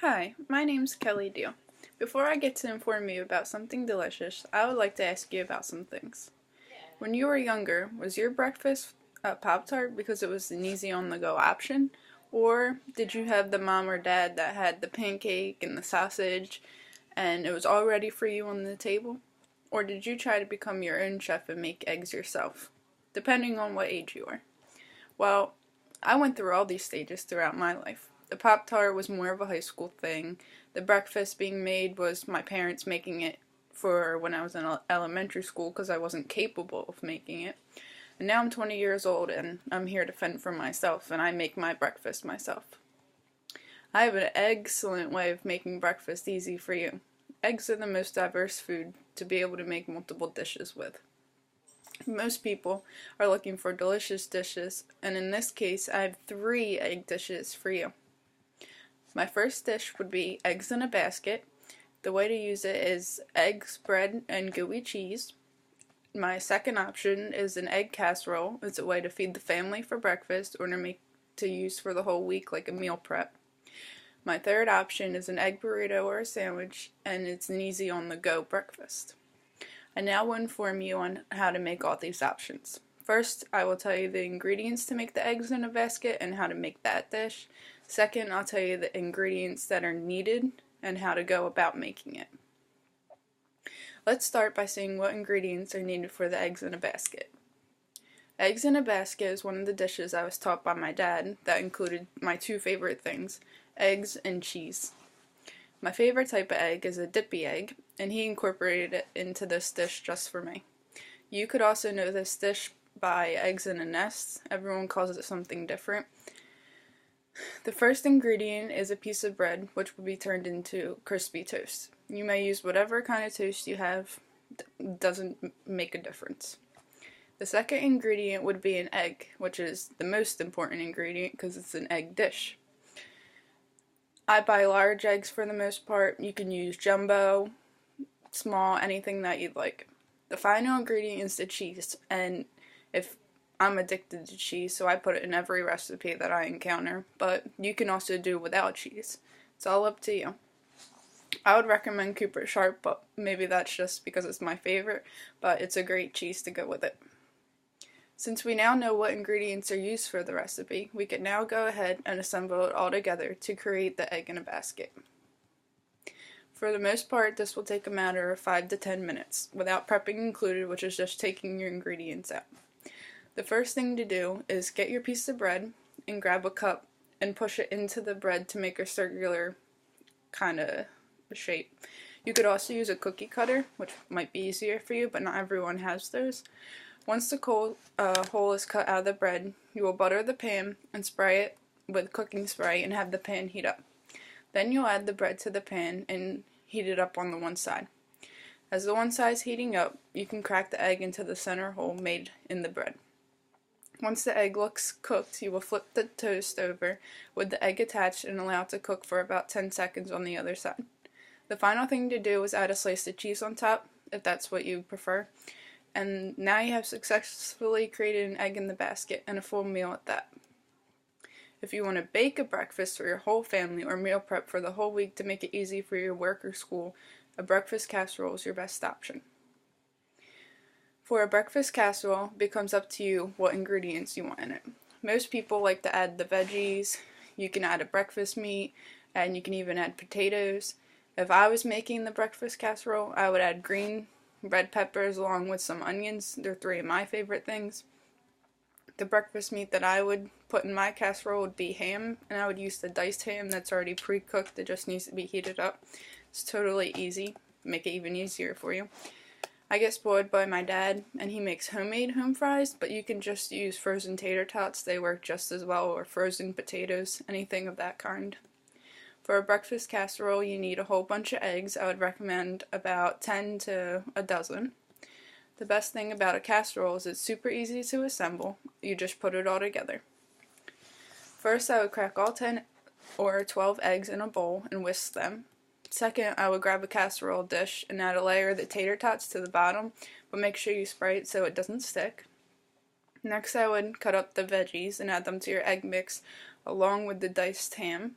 Hi, my name's Kelly Deal. Before I get to inform you about something delicious, I would like to ask you about some things. When you were younger, was your breakfast a Pop-Tart because it was an easy on-the-go option? Or did you have the mom or dad that had the pancake and the sausage and it was all ready for you on the table? Or did you try to become your own chef and make eggs yourself? Depending on what age you are. Well, I went through all these stages throughout my life. The Pop Tart was more of a high school thing. The breakfast being made was my parents making it for when I was in elementary school because I wasn't capable of making it. And now I'm 20 years old and I'm here to fend for myself and I make my breakfast myself. I have an excellent way of making breakfast easy for you. Eggs are the most diverse food to be able to make multiple dishes with. Most people are looking for delicious dishes, and in this case, I have 3 egg dishes for you. My first dish would be eggs in a basket. The way to use it is eggs, bread, and gooey cheese. My second option is an egg casserole. It's a way to feed the family for breakfast or to use for the whole week like a meal prep. My third option is an egg burrito or a sandwich, and it's an easy on-the-go breakfast. I now will inform you on how to make all these options. First, I will tell you the ingredients to make the eggs in a basket and how to make that dish. Second, I'll tell you the ingredients that are needed and how to go about making it. Let's start by seeing what ingredients are needed for the eggs in a basket. Eggs in a basket is one of the dishes I was taught by my dad that included my 2 favorite things, eggs and cheese. My favorite type of egg is a dippy egg, and he incorporated it into this dish just for me. You could also know this dish by eggs in a nest. Everyone calls it something different. The first ingredient is a piece of bread, which will be turned into crispy toast. You may use whatever kind of toast you have, doesn't make a difference. The second ingredient would be an egg, which is the most important ingredient because it's an egg dish. I buy large eggs for the most part. You can use jumbo, small, anything that you'd like. The final ingredient is the cheese, and if I'm addicted to cheese, so I put it in every recipe that I encounter, but you can also do without cheese. It's all up to you. I would recommend Cooper Sharp, but maybe that's just because it's my favorite, but it's a great cheese to go with it. Since we now know what ingredients are used for the recipe, we can now go ahead and assemble it all together to create the egg in a basket. For the most part, this will take a matter of 5 to 10 minutes, without prepping included, which is just taking your ingredients out. The first thing to do is get your piece of bread and grab a cup and push it into the bread to make a circular kind of shape. You could also use a cookie cutter, which might be easier for you, but not everyone has those. Once the hole is cut out of the bread, you will butter the pan and spray it with cooking spray and have the pan heat up. Then you'll add the bread to the pan and heat it up on the one side. As the one side is heating up, you can crack the egg into the center hole made in the bread. Once the egg looks cooked, you will flip the toast over with the egg attached and allow it to cook for about 10 seconds on the other side. The final thing to do is add a slice of cheese on top, if that's what you prefer. And now you have successfully created an egg in the basket and a full meal at that. If you want to bake a breakfast for your whole family or meal prep for the whole week to make it easy for your work or school, a breakfast casserole is your best option. For a breakfast casserole, it becomes up to you what ingredients you want in it. Most people like to add the veggies, you can add a breakfast meat, and you can even add potatoes. If I was making the breakfast casserole, I would add green red peppers along with some onions. They're 3 of my favorite things. The breakfast meat that I would put in my casserole would be ham, and I would use the diced ham that's already pre-cooked. It just needs to be heated up. It's totally easy. Make it even easier for you. I get spoiled by my dad, and he makes homemade home fries, but you can just use frozen tater tots. They work just as well, or frozen potatoes, anything of that kind. For a breakfast casserole, you need a whole bunch of eggs. I would recommend about 10 to a dozen. The best thing about a casserole is it's super easy to assemble. You just put it all together. First, I would crack all 10 or 12 eggs in a bowl and whisk them. Second, I would grab a casserole dish and add a layer of the tater tots to the bottom, but make sure you spray it so it doesn't stick. Next, I would cut up the veggies and add them to your egg mix along with the diced ham.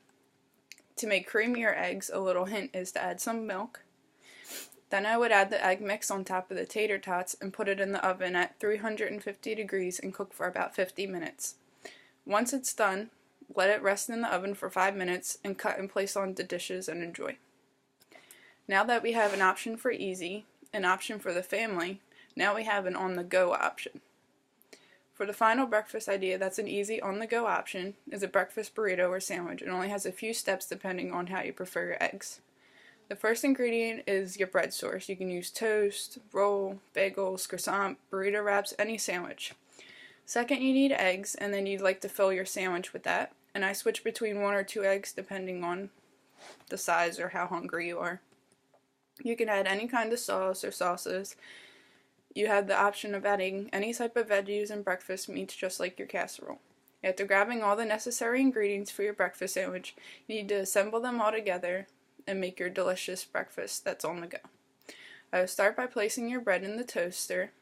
To make creamier eggs, a little hint is to add some milk. Then I would add the egg mix on top of the tater tots and put it in the oven at 350 degrees and cook for about 50 minutes. Once it's done, let it rest in the oven for 5 minutes and cut and place on the dishes and enjoy. Now that we have an option for easy, an option for the family, now we have an on-the-go option. For the final breakfast idea that's an easy on-the-go option is a breakfast burrito or sandwich. It only has a few steps depending on how you prefer your eggs. The first ingredient is your bread source. You can use toast, roll, bagels, croissant, burrito wraps, any sandwich. Second, you need eggs, and then you'd like to fill your sandwich with that. And I switch between 1 or 2 eggs depending on the size or how hungry you are. You can add any kind of sauce or sauces. You have the option of adding any type of veggies and breakfast meats just like your casserole. After grabbing all the necessary ingredients for your breakfast sandwich, you need to assemble them all together and make your delicious breakfast that's on the go. I would start by placing your bread in the toaster.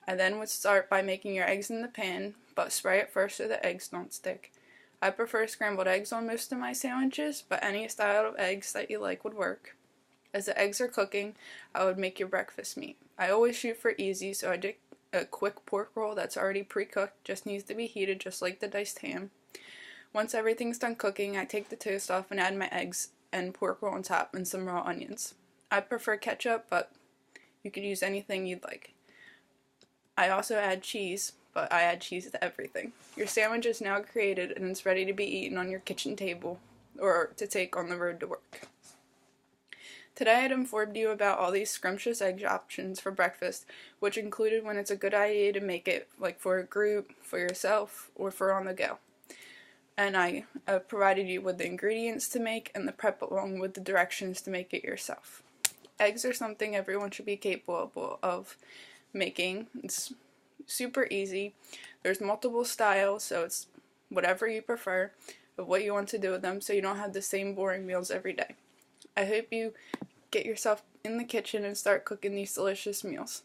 I then would start by making your eggs in the pan, but spray it first so the eggs don't stick. I prefer scrambled eggs on most of my sandwiches, but any style of eggs that you like would work. As the eggs are cooking, I would make your breakfast meat. I always shoot for easy, so I do a quick pork roll that's already pre-cooked, just needs to be heated just like the diced ham. Once everything's done cooking, I take the toast off and add my eggs and pork roll on top and some raw onions. I prefer ketchup, but you could use anything you'd like. I also add cheese, but I add cheese to everything. Your sandwich is now created and it's ready to be eaten on your kitchen table or to take on the road to work. Today I had informed you about all these scrumptious egg options for breakfast, which included when it's a good idea to make it like for a group, for yourself, or for on the go. And I provided you with the ingredients to make and the prep along with the directions to make it yourself. Eggs are something everyone should be capable of making. It's super easy. There's multiple styles, so it's whatever you prefer of what you want to do with them so you don't have the same boring meals every day. I hope you get yourself in the kitchen and start cooking these delicious meals.